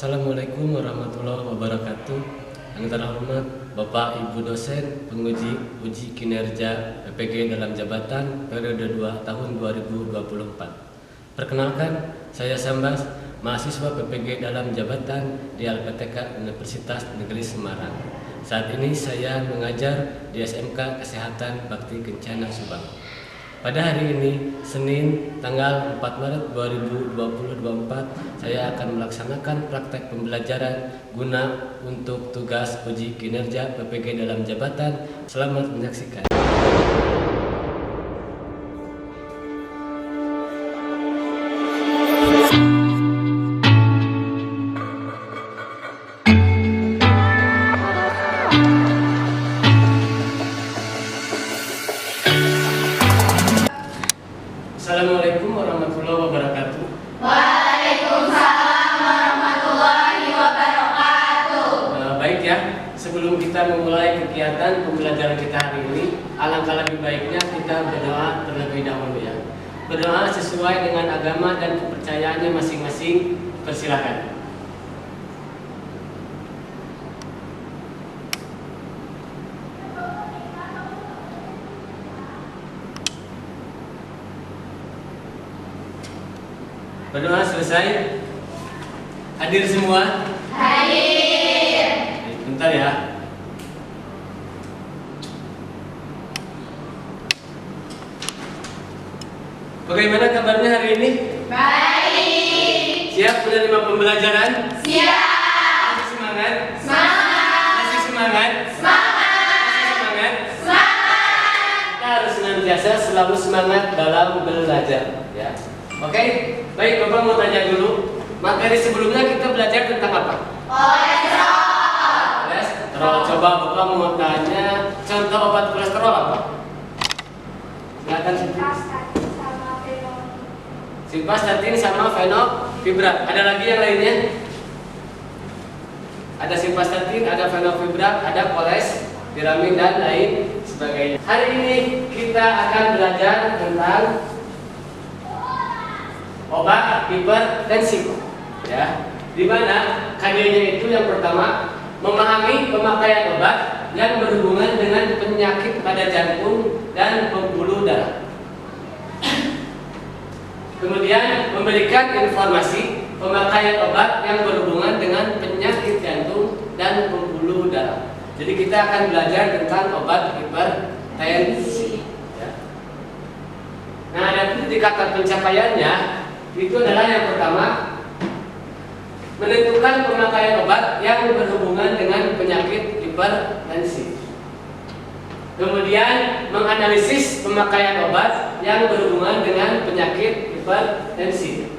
Assalamualaikum warahmatullahi wabarakatuh. Yang terhormat Bapak Ibu dosen penguji uji kinerja PPG dalam jabatan periode 2 tahun 2024. Perkenalkan, saya Sambas, mahasiswa PPG dalam jabatan di LPTK Universitas Negeri Semarang. Saat ini saya mengajar di SMK Kesehatan Bakti Kencana Subang. Pada hari ini, Senin, tanggal 4 Maret 2024, saya akan melaksanakan praktek pembelajaran guna untuk tugas uji kinerja PPG dalam jabatan. Selamat menyaksikan. Assalamualaikum warahmatullahi wabarakatuh. Waalaikumsalam warahmatullahi wabarakatuh. Baik ya, sebelum kita memulai kegiatan pembelajaran kita hari ini, alangkah lebih baiknya kita berdoa terlebih dahulu ya. Berdoa sesuai dengan agama dan kepercayaannya masing-masing. Persilakan. Berdoa selesai. Hadir semua? Hadir. Bentar ya. Bagaimana kabarnya hari ini? Baik. Siap menerima pembelajaran? Siap. Masih semangat? Semangat. Masih semangat? Semangat. Masih semangat? Semangat. Kita harus senantiasa selalu semangat dalam belajar ya. Oke, baik, Bapak mau tanya dulu. Materi sebelumnya kita belajar tentang apa? Kolesterol. Kolesterol. Coba Bapak mau tanya contoh obat kolesterol apa? Silakan. Simvastatin sama fenofibrat. Ada lagi yang lainnya? Ada simvastatin, ada fenofibrat, ada kolestiramin dan lain sebagainya. Hari ini kita akan belajar tentang obat hipertensi, ya. Di mana kajiannya itu yang pertama memahami pemakaian obat yang berhubungan dengan penyakit pada jantung dan pembuluh darah. Kemudian memberikan informasi pemakaian obat yang berhubungan dengan penyakit jantung dan pembuluh darah. Jadi kita akan belajar tentang obat hipertensi. Ya. Nah, ada indikator pencapaiannya. Itu adalah yang pertama, menentukan pemakaian obat yang berhubungan dengan penyakit hipertensi. Kemudian menganalisis pemakaian obat yang berhubungan dengan penyakit hipertensi.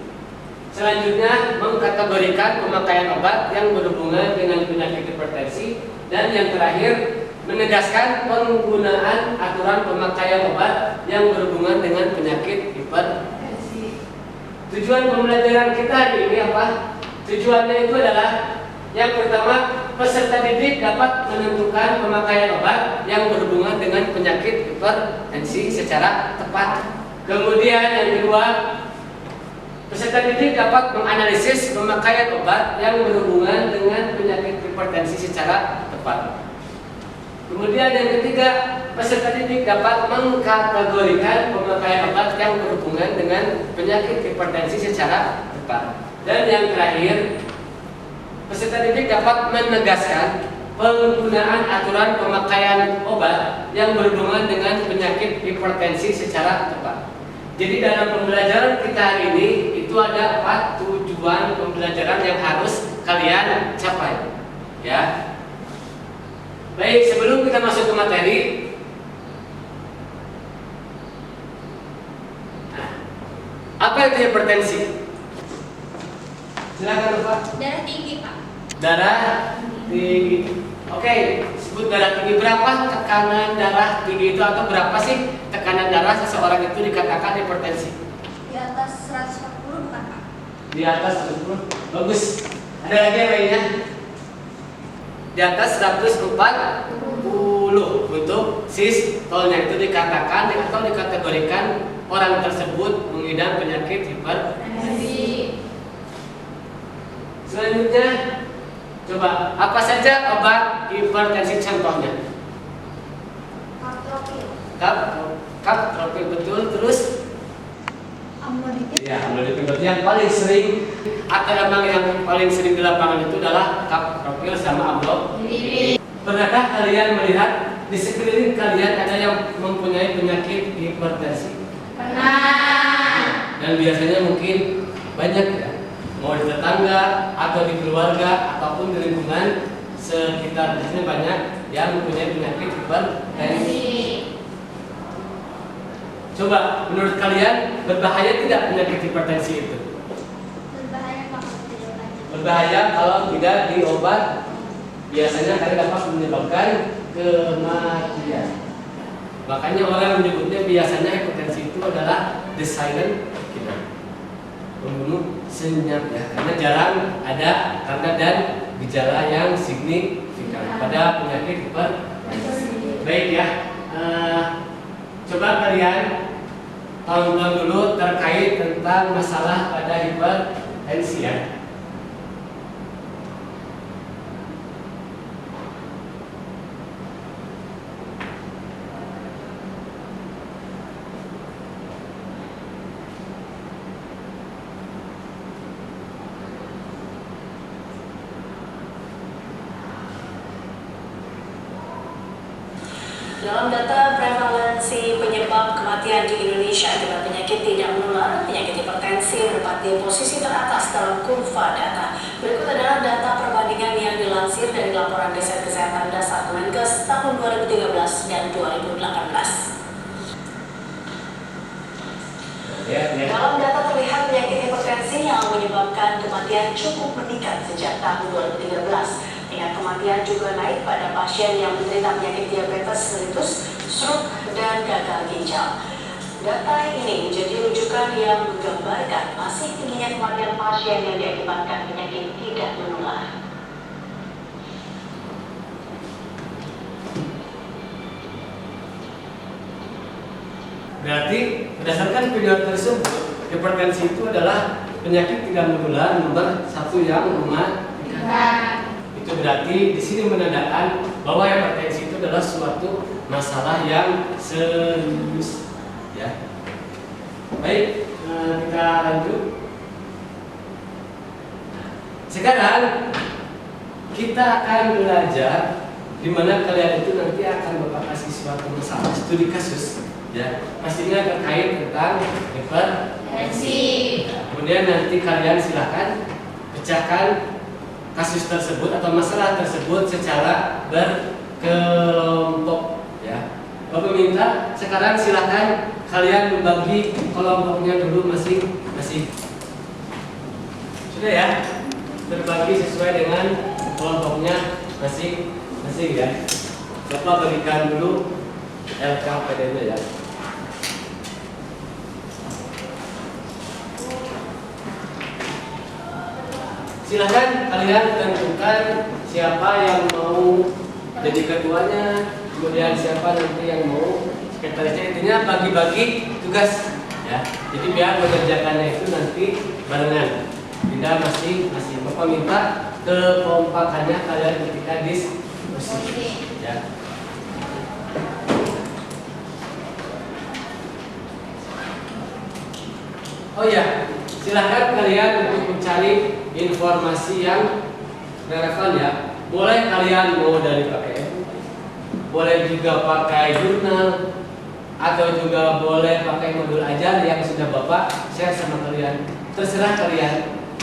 Selanjutnya mengkategorikan pemakaian obat yang berhubungan dengan penyakit hipertensi. Dan yang terakhir, menegaskan penggunaan aturan pemakaian obat yang berhubungan dengan penyakit hipertensi. Tujuan pembelajaran kita hari ini apa? Tujuannya itu adalah yang pertama, peserta didik dapat menentukan pemakaian obat yang berhubungan dengan penyakit hipertensi secara tepat. Kemudian yang kedua, peserta didik dapat menganalisis pemakaian obat yang berhubungan dengan penyakit hipertensi secara tepat. Kemudian yang ketiga, peserta didik dapat mengkategorikan pemakaian obat yang berhubungan dengan penyakit hipertensi secara tepat. Dan yang terakhir, peserta didik dapat menegaskan penggunaan aturan pemakaian obat yang berhubungan dengan penyakit hipertensi secara tepat. Jadi dalam pembelajaran kita hari ini itu ada 4 tujuan pembelajaran yang harus kalian capai. Ya. Baik, sebelum kita masuk ke materi, apa itu hipertensi? Silakan Pak. Darah tinggi, Pak. Darah tinggi. Oke, sebut darah tinggi. Berapa tekanan darah tinggi itu atau berapa sih tekanan darah seseorang itu dikatakan hipertensi? Di atas 140 bukan, Pak? Di atas 140. Bagus. Ada lagi yang lainnya? Di atas 140 untuk sistolnya itu dikatakan atau dikategorikan orang tersebut mengidap penyakit hipertensi. Selanjutnya, coba apa saja obat hipertensi contohnya? Kapropil. Kapropil betul. Terus? Amlodipin. Ya, amlodipin berarti yang paling sering atau emang yang paling sering di lapangan itu adalah kapropil sama amlodipin. Pernahkah kalian melihat di sekeliling kalian ada yang mempunyai penyakit hipertensi? Pernah. Dan biasanya mungkin banyak ya, mau di tetangga atau di keluarga ataupun di lingkungan sekitar di sini banyak yang mempunyai penyakit hipertensi. Coba menurut kalian berbahaya tidak penyakit hipertensi itu? Berbahaya kalau tidak lanjut. Berbahaya kalau tidak diobat. Biasanya karena dapat menyebabkan kematian. Makanya orang menyebutnya biasanya hipertensi itu adalah the silent killer, pembunuh senyap ya, karena jarang ada tanda dan gejala yang signifikan pada penyakit hipertensi. Baik ya, coba kalian tonton dulu terkait tentang masalah pada hipertensi ya. Dalam data prevalensi penyebab kematian di Indonesia akibat penyakit tidak menular, penyakit hipertensi menempati posisi teratas dalam kurva data. Berikut adalah data perbandingan yang dilansir dari laporan riset kesehatan dasar Kemenkes tahun 2013 dan 2018. Dalam data terlihat penyakit hipertensi yang menyebabkan kematian cukup meningkat sejak tahun 2013. Tingkat kematian juga naik pada pasien yang menderita penyakit diabetes mellitus, stroke, dan gagal ginjal. Data ini menjadi rujukan yang menggambarkan masih tingginya kematian pasien yang diakibatkan penyakit tidak menular. Berarti berdasarkan video tersebut, hipertensi itu adalah penyakit tidak menular nomor 1 yang mematikan. Itu berarti di sini menandakan bahwa hipertensi itu adalah suatu masalah yang serius ya. Baik, kita lanjut. Sekarang kita akan belajar di mana kalian itu nanti akan Bapak kasih suatu masalah studi kasus ya. Pastinya terkait tentang hipertensi. Kemudian nanti kalian silakan pecahkan kasus tersebut atau masalah tersebut secara berkelompok ya. Bapak minta sekarang silakan kalian membagi kelompoknya dulu masing-masing. Sudah ya? Terbagi sesuai dengan kelompoknya masing-masing ya. Bapak berikan dulu LKPD-nya ya. Silahkan kalian tentukan siapa yang mau jadi ketuanya, kemudian siapa nanti yang mau sekretarisnya. Intinya bagi-bagi tugas ya. Jadi biar mengerjakannya itu nanti barengan, tidak masing-masing. Bapak minta kekompakannya kalian ketika diskusi ya. Oh ya, silahkan kalian untuk mencari informasi yang relevan ya. Boleh kalian mau dari pakai, boleh juga pakai jurnal, atau juga boleh pakai modul ajar yang sudah Bapak share sama kalian. Terserah kalian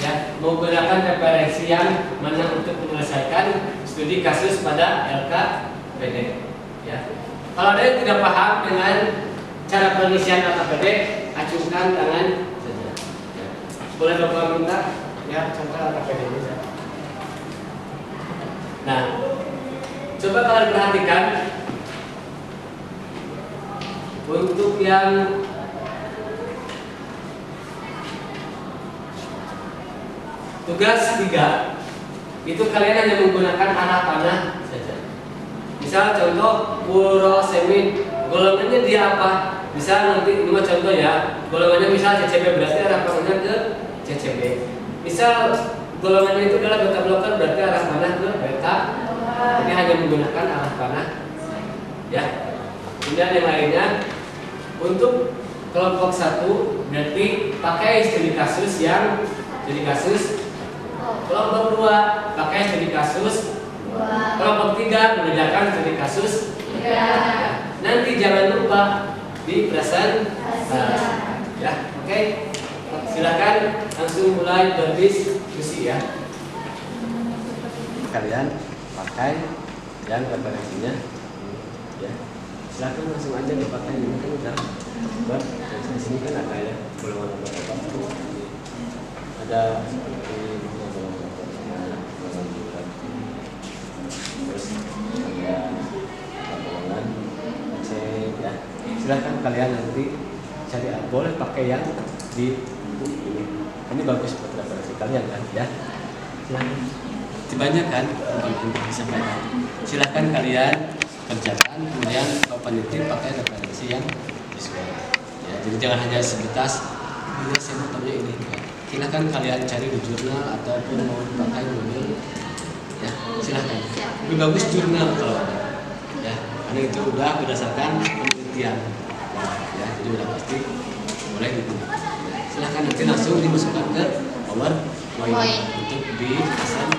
ya, mau gunakan referensi yang mana untuk menyelesaikan studi kasus pada LKPD ya. Kalau ada yang tidak paham dengan cara pengisian LKPD, acungkan tangan saja ya. Boleh Bapak minta ya contoh LKPD ini. Nah, coba kalian perhatikan untuk yang tugas 3 itu kalian hanya menggunakan arah panah saja. Misal contoh furosemid, golongannya dia apa? Bisa nanti ini contoh ya, golongannya misal CCB berarti arah panahnya ke CCB. Misal golongan itu adalah beta blocker, berarti arah panah ke beta. Ini hanya menggunakan arah panah. Ya. Kemudian yang lainnya untuk kelompok 1 berarti pakai studi kasus yang studi kasus. Kelompok 2 pakai studi kasus. Kelompok 3 mengerjakan studi kasus. Nanti jangan lupa di presentasi. Ya, oke. Silakan langsung mulai berdiskusi ya. Kalian pakai yang referensinya. Ya. Silakan langsung aja dipakai, ini kan udah buat di sini kan ada ya golongan apa ada seperti terus ada golongan C ya. Silakan kalian nanti cari, boleh pakai yang di buku ini bagus buat referensi kalian kan ya. Silakan banyak kan untuk disampaikan. Silakan kalian kerjakan, kemudian peneliti pakai referensi yang disukai. Ya, jadi jangan hanya sebatas ini saya mau tahu ini. Silakan kalian cari di jurnal ataupun mau pakai Google. Ya, silakan. Lebih bagus jurnal kalau ada. Ya, karena itu udah berdasarkan penelitian. Ya, jadi udah pasti boleh gitu. Silakan nanti langsung dimasukkan ke PowerPoint untuk dipesan.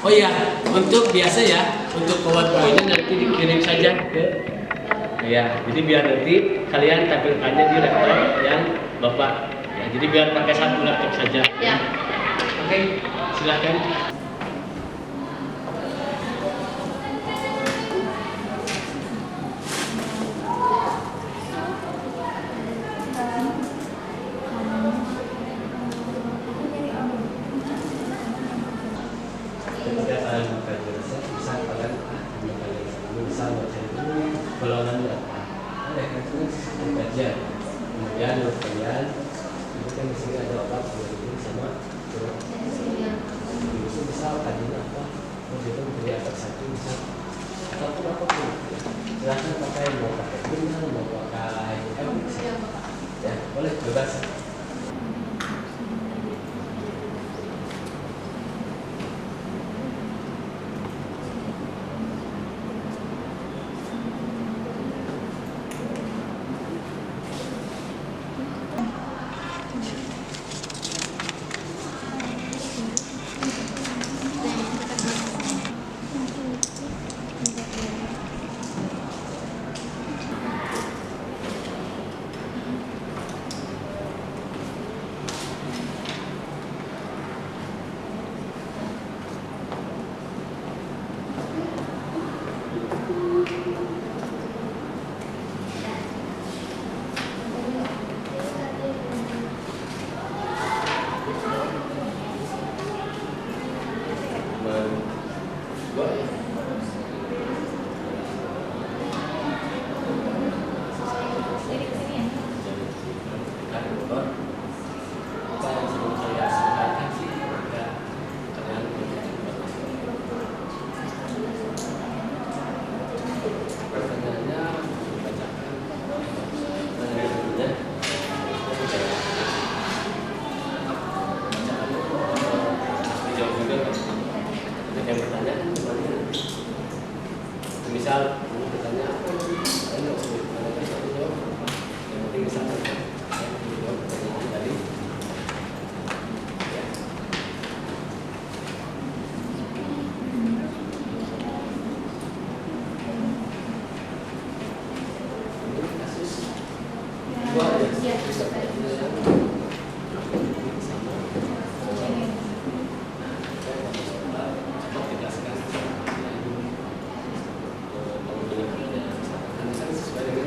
Oh iya, untuk biasa ya, untuk PowerPoint-nya nanti dikirim saja ke ya. Jadi biar nanti kalian tampilkannya di laptop yang Bapak. Ya, jadi biar pakai satu laptop saja. Ya. Oke, silakan. Kemudian kalian itu kan di sini ada obat sama itu bisa kajian apa, itu menjadi obat satu bisa ataupun apapun. Silahkan pakai, mau pakai jurnal, mau pakai ya boleh bebas. Misal kamu bertanya apa ini, saya nggak usah bertanya satu jawab. Yang penting misalnya saya menjawab pertanyaan tadi. Ya. Ini kasus dua ya. Sesuai dengan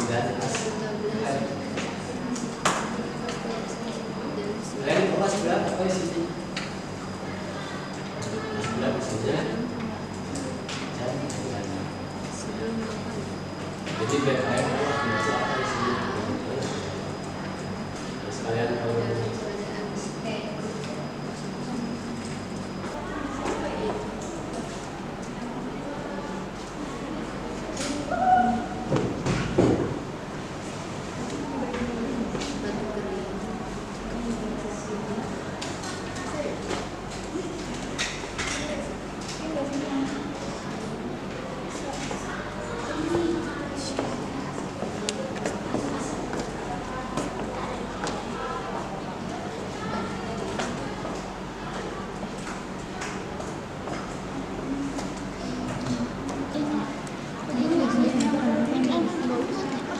dan kalian kelas berapa apa isinya? Berapa isinya? Jadi BKM apa isinya? Sekalian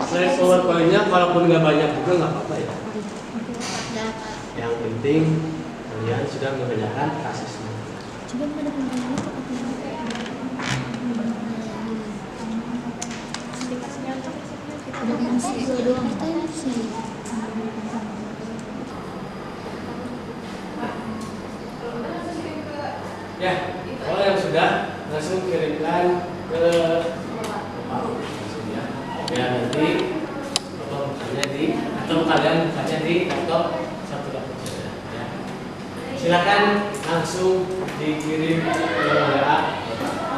slide PowerPoint-nya kalaupun nggak banyak juga nggak apa-apa ya. Yang penting kalian sudah mengerjakan kasusnya. Ya, kalau yang sudah langsung kirimkan ke langsung ya. Biar nanti atau kalian baca di laptop satu laptop saja. Ya. Silakan langsung dikirim ke WA.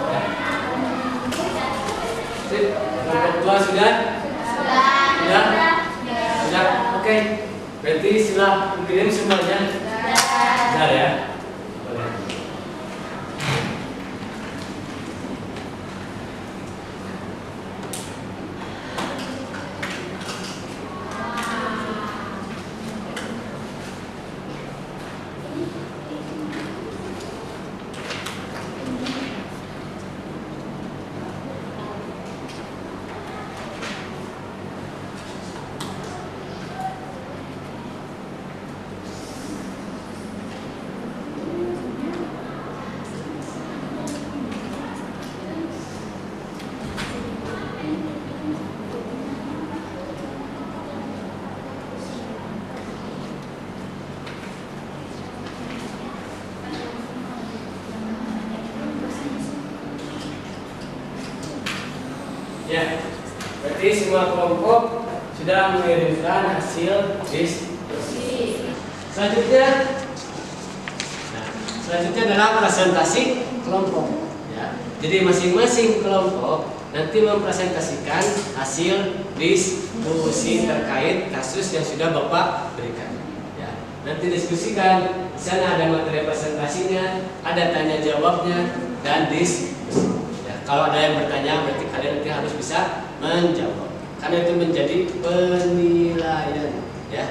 Ya. Sip, kelompok 2 sudah? Sudah. Oke. Berarti silakan dikirim semuanya. Sudah ya. Boleh. Ya, berarti semua kelompok sudah mengirimkan hasil diskusi. Selanjutnya adalah presentasi kelompok. Ya, jadi masing-masing kelompok nanti mempresentasikan hasil diskusi terkait kasus yang sudah Bapak berikan. Ya, nanti diskusikan. Di sana ada materi presentasinya, ada tanya jawabnya, dan diskusi. Kalau ada yang bertanya, berarti kalian nanti harus bisa menjawab. Karena itu menjadi penilaian, ya.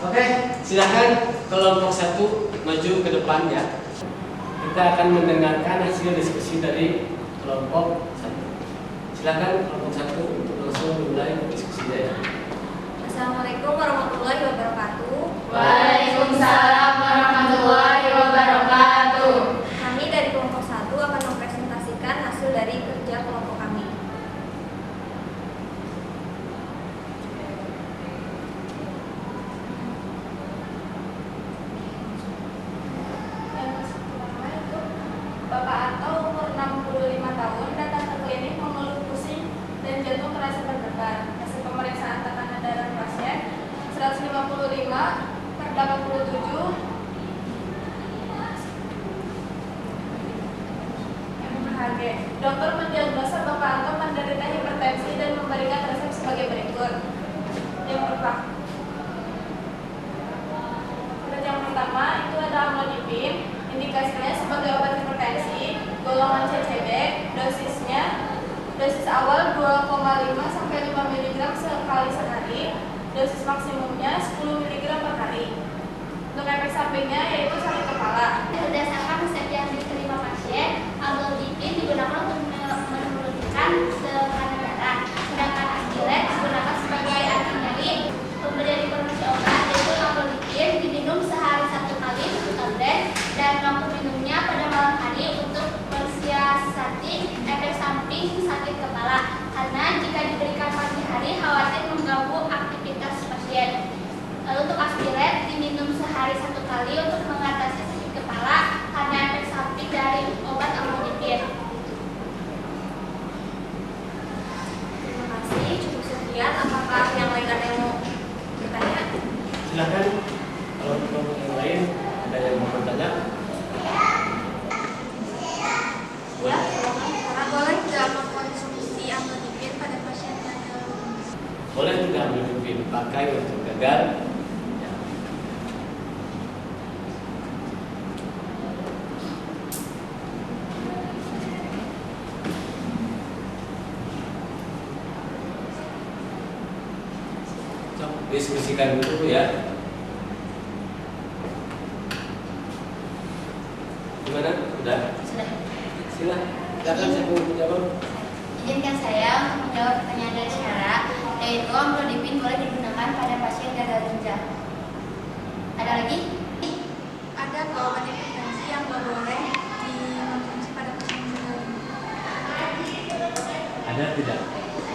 Oke, silakan kelompok 1 maju ke depan ya. Kita akan mendengarkan hasil diskusi dari kelompok 1. Silakan kelompok 1 untuk langsung mulai diskusinya ya. Assalamualaikum warahmatullahi wabarakatuh. Waalaikumsalam warahmatullahi wabarakatuh. Kami dari kelompok 1 akan mempresentasikan hasil dari kerja kelompok kami. Yang pertama itu Bapak Anto umur 65 tahun datang ke klinik mengeluh pusing dan jantung terasa berdebar. Hasil pemeriksaan tekanan darah pasien 155/87 mHg. Dokter mendiagnosa Bapak Anto menderita hipertensi dan memberikan resep sebagai berikut. Yang pertama itu ada amlodipin, indikasinya sebagai obat hipertensi, golongan CCB, dosis awal 2,5 sampai 5 mg sekali sehari, dosis maksimumnya 10 mg per hari. Untuk efek sampingnya yaitu sakit kepala. Berdasarkan resep yang diterima pasien, amlodipin digunakan untuk menurunkan tekanan darah, sedangkan Agilet digunakan sebagai anti nyeri. Pemberian informasi obat yaitu amlodipin diminum sehari 1 kali 1 tablet dan waktu minumnya pada malam hari untuk mensiasati efek samping sakit kepala. karena jika diberikan pagi hari khawatir mengganggu aktivitas pasien. Lalu untuk aspirat diminum sehari 1 kali untuk mengatasi sakit kepala karena efek samping dari obat amlodipin. Terima kasih, cukup sekian. Apakah yang lain ada yang mau bertanya? Silakan kalau kelompok yang lain ada yang mau bertanya. Ya, silakan. Boleh tidak mengkonsumsi amlodipin pada pasien gagal? Boleh juga amlodipin pakai untuk gagal. Ya. Coba diskusikan dulu ya. Gimana? Udah? Sudah. Silakan saya mau menjawab. Izinkan saya untuk menjawab pertanyaan dari Syara, yaitu amlodipin boleh digunakan pada pasien gagal ginjal. Ada lagi? Ada obat hipertensi yang nggak boleh dikonsumsi pada pasien gagal ginjal? Ada tidak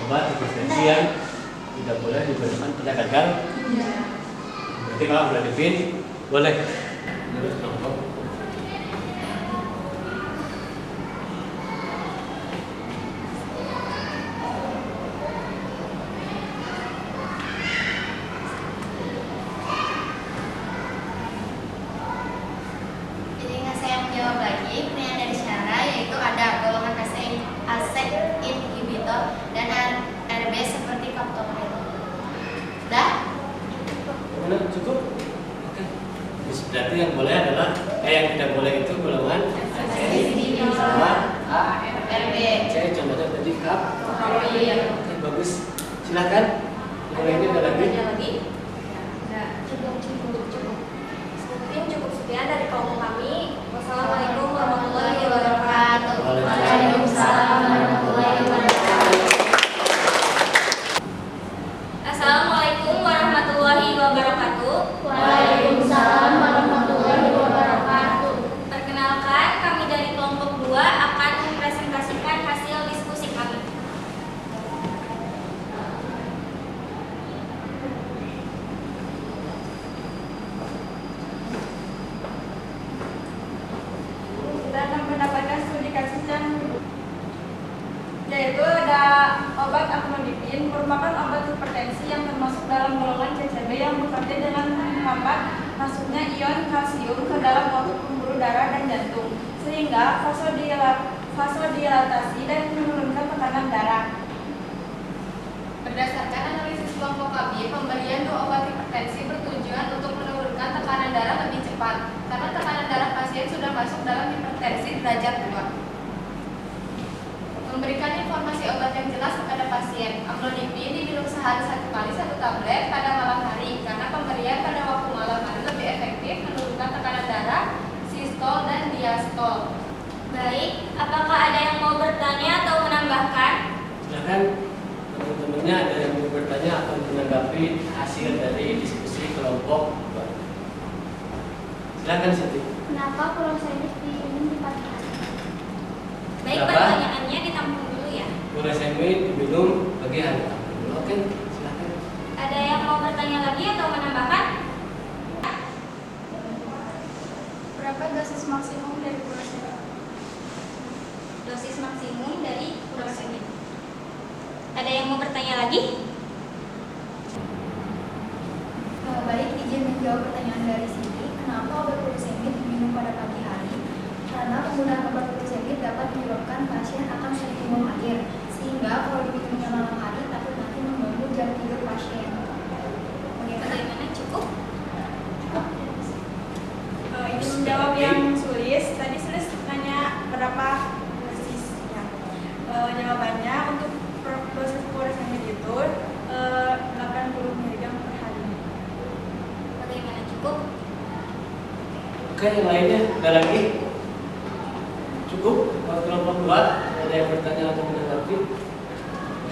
obat hipertensi yang tidak boleh digunakan pada gagal? Berarti kalau amlodipin boleh. Menurut kelompok. Izinkan saya menjawab lagi pertanyaan dari Syara, yaitu ada golongan ACE inhibitor dan RB seperti captopril. Dah? Gimana? Cukup? Oke. Berarti yang boleh adalah yang tidak boleh itu golongan ACE sama RB. C. Contohnya tadi captopril. Oke, bagus. Silakan. Yang lainnya ada lagi? Ada lagi? Ada. Cukup. Mungkin cukup sekian dari kelompok kami. Wassalamualaikum warahmatullahi wabarakatuh. Waalaikumsalam warahmatullahi wabarakatuh. Assalamualaikum warahmatullahi wabarakatuh. Waalaikumsalam warahmatullahi wabarakatuh. Perkenalkan, kami dari kelompok 2 akan mempresentasikan hasil diskusi kami. Kita akan mendapatkan studi kasus yaitu ada obat amlodipin merupakan obat hipertensi yang termasuk dalam golongan CCB yang bekerja dengan menghambat masuknya ion kalsium ke dalam otot pembuluh darah dan jantung sehingga vasodilatasi dan menurunkan tekanan darah. Berdasarkan analisis kelompok kami, pemberian 2 obat hipertensi bertujuan untuk menurunkan tekanan darah lebih cepat karena tekanan darah pasien sudah masuk dalam hipertensi derajat 2. Memberikan informasi obat yang jelas kepada pasien. Amlodipin diminum sehari 1 kali 1 tablet pada malam hari karena pemberian pada waktu malam hari lebih efektif menurunkan tekanan darah, sistol dan diastol. Baik, apakah ada yang mau bertanya atau menambahkan? Silakan teman-temannya ada yang mau bertanya atau menanggapi hasil dari diskusi kelompok. Silakan Siti. Kenapa furosemid diminum di pagi hari? Baik, Kenapa? pertanyaannya ditampung dulu ya. Furosemid diminum pagi hari. Oke, silakan. Ada yang mau bertanya lagi atau menambahkan? Berapa dosis maksimum dari furosemid? Dosis maksimum dari furosemid. Ada yang mau bertanya lagi? Baik, izin menjawab pertanyaan dari sini. Kenapa obat furosemid diminum pada pagi hari? Karena penggunaan obat furosemid dapat menyebabkan pasien akan sering buang air, sehingga kalau diminumnya malam hari takut nanti mengganggu jam tidur pasien. Bagaimana? Cukup? Ingin menjawab yang sulis. Tadi sulis tanya berapa dosis ya. Jawabannya untuk dosis furosemid itu 80 mg per hari. Bagaimana? Cukup? Oke, yang lainnya ada lagi? Cukup? Kalau kelompok 2 ada yang bertanya atau menanggapi?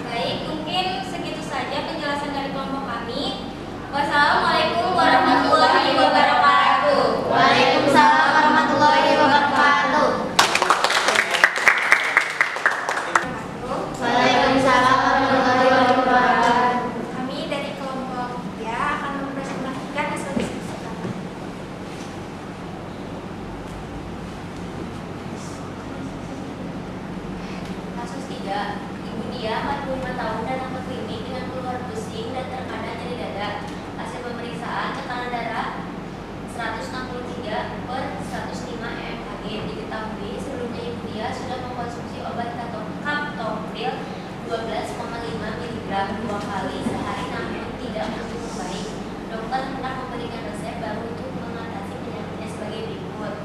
Baik, mungkin segitu saja penjelasan dari kelompok kami. Wassalamualaikum warahmatullahi wabarakatuh. Waalaikumsalam warahmatullahi wabarakatuh. Waalaikumsalam 45 tahun datang ke klinik dengan keluhan pusing dan terkadang nyeri dada. Hasil pemeriksaan tekanan darah 163 per 105 mmHg. Diketahui sebelumnya ibu dia sudah mengkonsumsi obat kaptopril 12,5 mg 2 kali sehari namun tidak kunjung membaik. Dokter hendak memberikan resep baru untuk mengatasi penyakitnya sebagai berikut.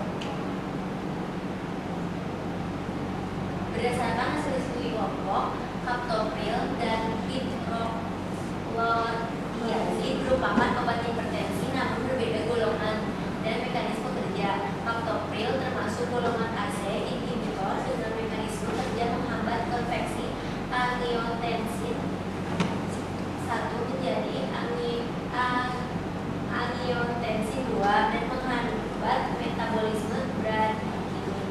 Berdasarkan hasil studi kelompok, kaptopril dan hidroklotiazid merupakan obat hipertensi namun berbeda golongan dan mekanisme kerja. Kaptopril termasuk golongan AC inhibitor dengan mekanisme kerja menghambat konveksi angiotensin 1 menjadi angiotensin 2 dan menghambat metabolisme bradikinin.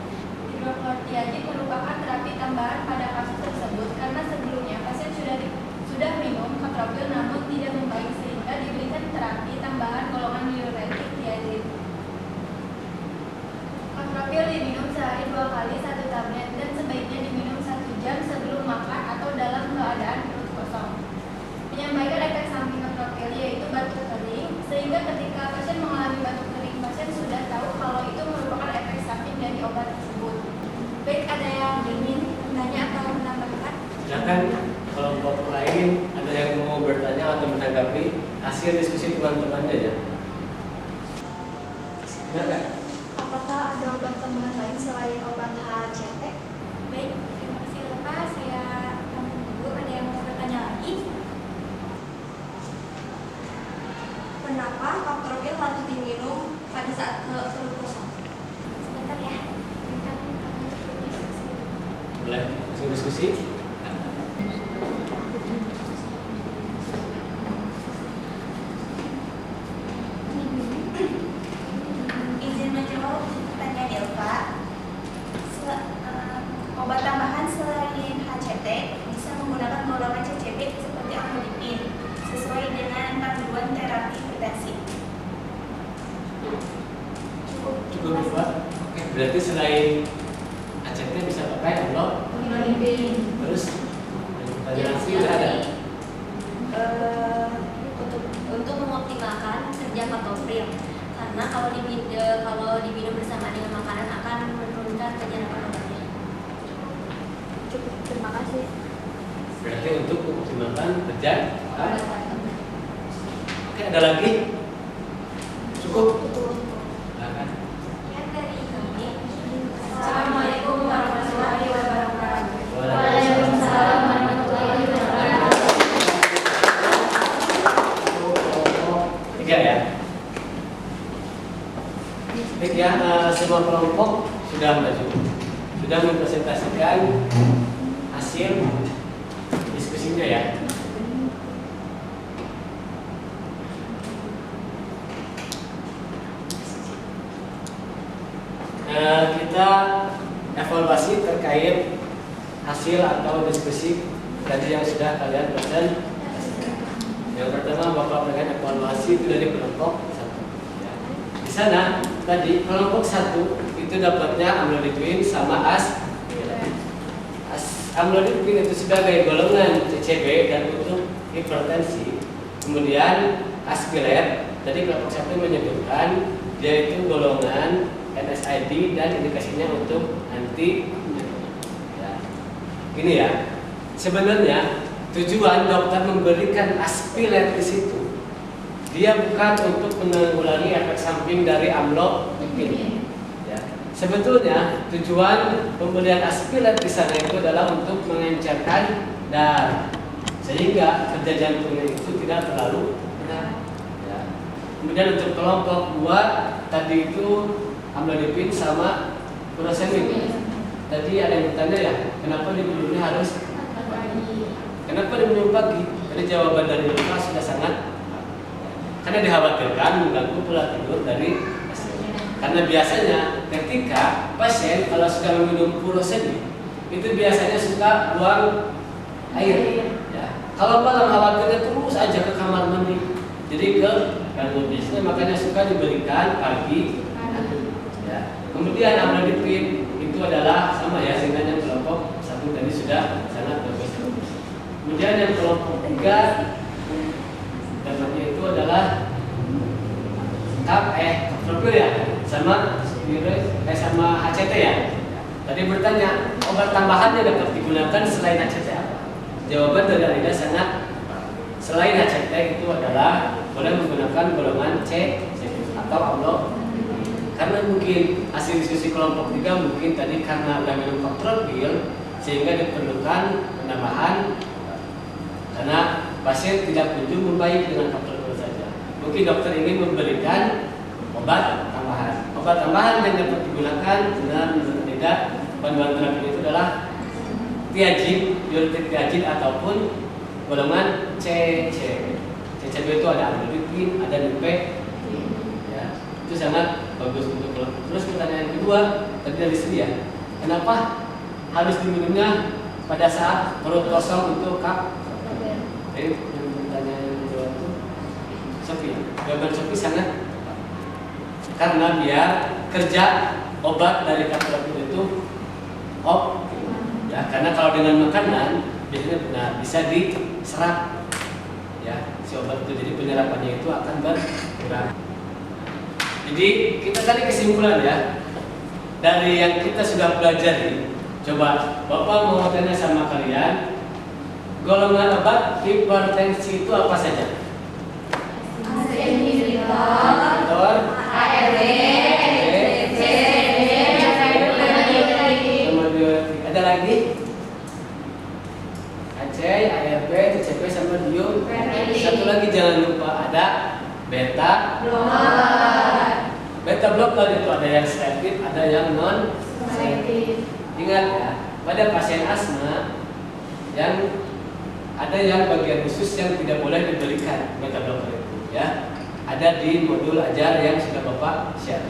Hidroklotiazid merupakan terapi tambahan pada kasus tersebut karena sebelumnya pasien sudah minum kaptopril namun tidak membaik sehingga diberikan terapi tambahan golongan diuretik tiazid. Kaptopril diminum sehari 2 kali 1 tablet dan sebaiknya diminum 1 jam sebelum makan atau dalam keadaan perut kosong. Menyampaikan efek samping kaptopril yaitu batuk kering, sehingga ketika pasien mengalami batuk kering, pasien sudah tahu kalau itu merupakan efek samping dari obat tersebut. Baik, ada yang ingin bertanya atau menambahkan? Silakan kelompok lain ada yang mau bertanya atau menanggapi hasil diskusi teman-temannya ya. Silakan. Apakah ada obat tambahan lain selain obat HCT? Baik, terima kasih Bapak. Saya akan menunggu ada yang mau bertanya lagi. Kenapa kaptopril harus diminum pada saat perut kosong? Sebentar ya. Boleh langsung diskusi. Izin menjawab pertanyaan Delta. Obat tambahan selain HCT bisa menggunakan golongan CCB seperti amlodipin sesuai dengan panduan terapi hipertensi. Cukup Pak. Oke, berarti selain ACT bisa pakai amlodipin. Terus tadi langsung udah ada. Untuk mengoptimalkan kerja kaptopril karena kalau diminum bersama dengan makanan akan menurunkan penyerapan obatnya. Cukup, terima kasih. Berarti untuk mengoptimalkan kerja. Oke, ada lagi? Cukup. Silakan. Yang dari kami. Assalamualaikum warahmatullahi wabarakatuh. Waalaikumsalam warahmatullahi wabarakatuh. Tiga ya. Baik ya, semua kelompok sudah maju, sudah mempresentasikan hasil diskusinya ya. Kita evaluasi terkait hasil atau diskusi tadi yang sudah kalian presentasikan. Yang pertama Bapak berikan evaluasi itu dari kelompok 1. Ya. Di sana tadi kelompok 1 itu dapatnya amlodipin sama amlodipin itu sebagai golongan CCB dan untuk hipertensi. Kemudian askilet tadi kelompok 1 menyebutkan dia itu golongan NSAID dan indikasinya untuk anti. Ya. Gini ya, sebenarnya tujuan dokter memberikan aspilet di situ, dia bukan untuk menanggulangi efek samping dari amlodipin. Ya. Sebetulnya tujuan pemberian aspilet di sana itu adalah untuk mengencerkan darah, sehingga kerja jantungnya itu tidak terlalu berat. Ya. Kemudian untuk kelompok 2 tadi itu amlodipin sama furosemid. Tadi ada yang bertanya ya, kenapa diminumnya harus kenapa diminum pagi? Karena jawaban dari dokter sudah sangat, karena dikhawatirkan mengganggu pola tidur dari pasien. Karena biasanya ketika pasien kalau sudah meminum furosemid itu biasanya suka buang air. Ya. Kalau malam khawatirnya terus aja ke kamar mandi, jadi ke ganggu biasanya, makanya suka diberikan pagi. Ya. Kemudian amlodipin itu adalah sama ya dengan yang kelompok 1 tadi sudah sangat bagus. Kemudian yang kelompok 3 namanya itu adalah kapropil ya, sama HCT ya. Tadi bertanya, obat tambahan yang dapat digunakan selain HCT apa? Jawaban dari Alida sangat selain HCT itu adalah boleh menggunakan golongan C atau amlo. Karena mungkin hasil diskusi kelompok 3 mungkin tadi karena udah minum kapropil sehingga diperlukan penambahan karena pasien tidak kunjung membaik dengan kapropil saja. Mungkin dokter ingin memberikan obat tambahan. Obat tambahan yang dapat digunakan dengan tidak panduan terapi itu adalah tiazid, diuretik tiazid ataupun golongan CCB. CCB itu ada amlodipin, ada DP. Ya, itu sangat bagus untuk kelompok. Terus pertanyaan kedua tadi dari sini ya, kenapa harus diminumnya pada saat perut kosong untuk kapropil? Jadi pertanyaan kedua itu Sophie, jawaban Sophie sangat karena biar kerja obat dari kapropil itu optimal. Ya, karena kalau dengan makanan biasanya benar bisa diserap ya si obat itu, jadi penyerapannya itu akan berkurang. Jadi kita tarik kesimpulan ya dari yang kita sudah pelajari. Coba Bapak mau tanya sama kalian, golongan obat hipertensi itu apa saja? Inhibitor, ARB, ada lagi? AC, ARB, TCP sama diuretik. Satu lagi jangan lupa ada beta blocker. Beta blocker itu ada yang selektif, ada yang non selektif. Ingat ya, pada pasien asma yang ada yang bagian khusus yang tidak boleh diberikan beta blocker itu ya. Ada di modul ajar yang sudah Bapak share.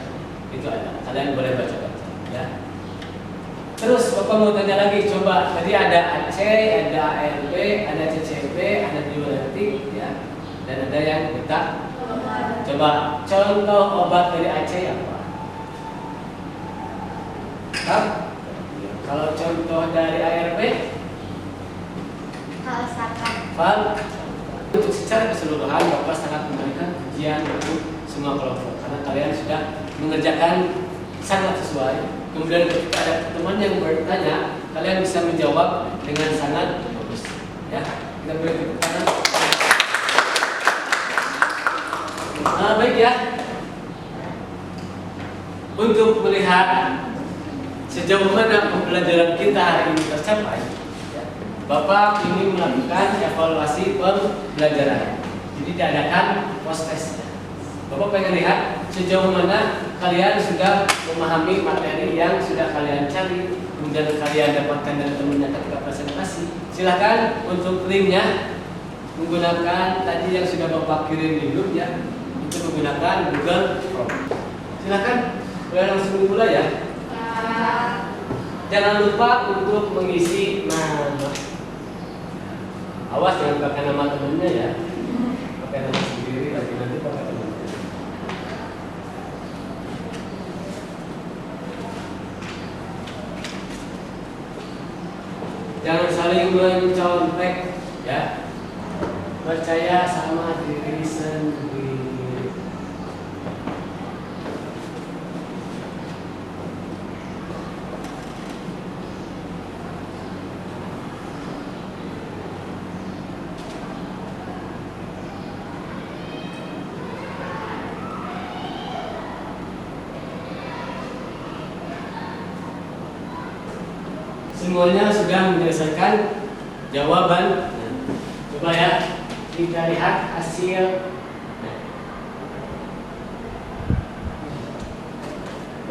Itu ada. Kalian boleh baca-baca ya. Terus Bapak mau tanya lagi, coba tadi ada AC, ada ARB, ada CCB, ada diuretik ya. Dan ada yang beta. Coba contoh obat dari AC apa? Kalau contoh dari ARB? Val. Untuk secara keseluruhan Bapak sangat memberikan ujian untuk semua kelompok karena kalian sudah mengerjakan sangat sesuai. Kemudian ketika ada teman yang bertanya, kalian bisa menjawab dengan sangat bagus. Ya, kita beri tepuk tangan. Baik ya. Untuk melihat sejauh mana pembelajaran kita hari ini tercapai, Bapak ingin melakukan evaluasi pembelajaran. Jadi diadakan post test. Bapak pengen lihat sejauh mana kalian sudah memahami materi yang sudah kalian cari, kemudian kalian dapatkan dari temannya ketika presentasi. Silahkan untuk linknya menggunakan tadi yang sudah Bapak kirim di grup ya, itu menggunakan Google Form. Silahkan, boleh langsung dimulai ya. Jangan lupa untuk mengisi nama. Awas jangan pakai nama temennya ya, pakai nama sendiri lagi nanti pakai temennya. Jangan saling mencontek ya, percaya sama diri sendiri. Semuanya sudah menyelesaikan jawaban. Coba ya, kita lihat hasil.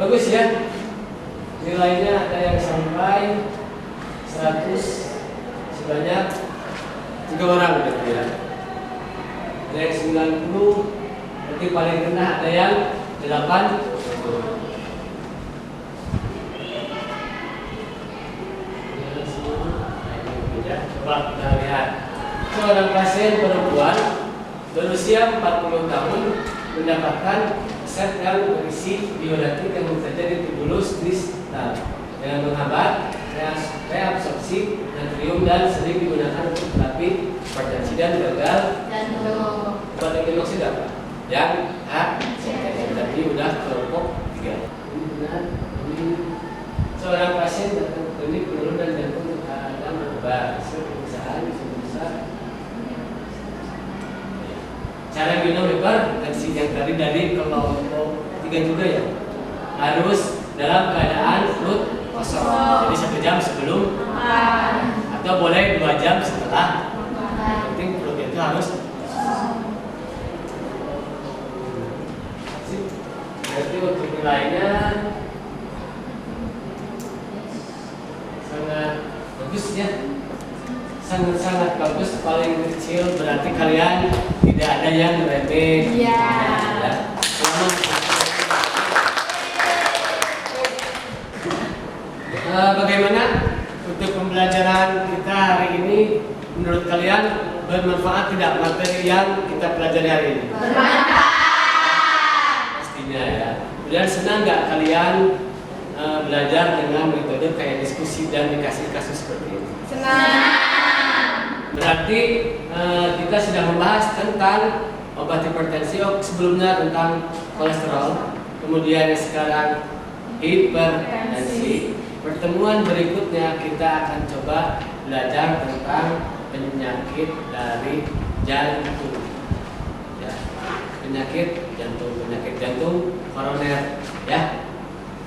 Bagus ya. Nilainya ada yang sampai 100 sebanyak 3 orang gitu ya. Ada yang 90, berarti paling rendah ada yang 80. Coba kita lihat, seorang pasien perempuan berusia 40 tahun mendapatkan resep yang berisi diuretik yang terjadi tubulus distal dengan menghambat reabsorpsi natrium dan sering digunakan untuk terapi hipertensi dan gagal Jantung. obat epinoxid apa? Yang tadi udah kelompok 3. Ini benar. Ini seorang pasien datang ke klinik penurunan jantung ada obat. Hasil pemeriksaan bisa cara minum hipertensi yang dari kelompok 3 juga ya, harus dalam keadaan perut kosong. Jadi 1 jam sebelum atau boleh 2 jam setelah. Yang penting perutnya itu harus berarti untuk nilainya sangat bagus ya, sangat bagus, paling kecil berarti kalian tidak ada yang remeh. Iya. Ya. Selamat. Bagaimana untuk pembelajaran kita hari ini? Menurut kalian bermanfaat tidak materi yang kita pelajari hari ini? Pastinya ya. Kemudian senang nggak kalian belajar dengan metode kayak diskusi dan dikasih kasus seperti ini? Senang. Berarti kita sudah membahas tentang obat hipertensi, sebelumnya tentang kolesterol, kemudian sekarang hipertensi. Pertemuan berikutnya kita akan coba belajar tentang penyakit dari jantung. Ya, penyakit jantung koroner. Ya,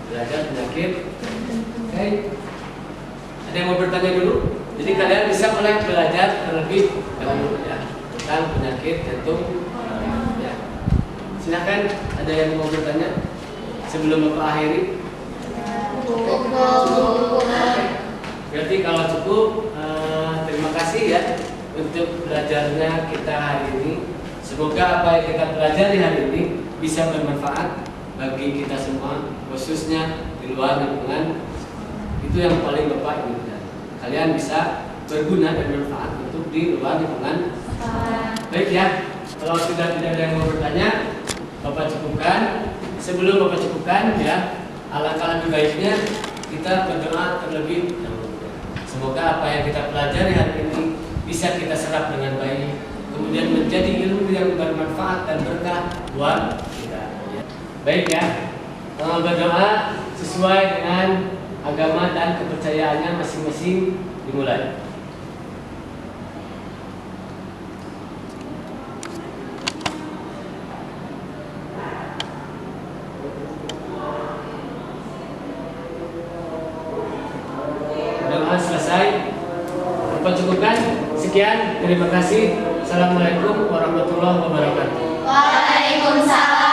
belajar penyakit. Oke. Ada yang mau bertanya dulu? Jadi kalian bisa mulai belajar terlebih dahulu ya tentang penyakit jantung. Ya. Silakan, ada yang mau bertanya sebelum Bapak akhiri? Berarti kalau cukup, terima kasih ya untuk belajarnya kita hari ini. Semoga apa yang kita pelajari hari ini bisa bermanfaat bagi kita semua, khususnya di luar lingkungan. Itu yang paling Bapak inginkan. Kalian bisa berguna dan bermanfaat untuk di luar lingkungan. Baik ya, kalau sudah tidak ada yang mau bertanya, Bapak cukupkan. Sebelum Bapak cukupkan ya, alangkah lebih baiknya kita berdoa terlebih dahulu. Semoga apa yang kita pelajari hari ini bisa kita serap dengan baik, kemudian menjadi ilmu yang bermanfaat dan berkah buat kita. Baik ya, berdoa sesuai dengan agama dan kepercayaannya masing-masing dimulai. Doa selesai. Bapak cukupkan. Sekian, terima kasih. Assalamualaikum warahmatullahi wabarakatuh. Waalaikumsalam.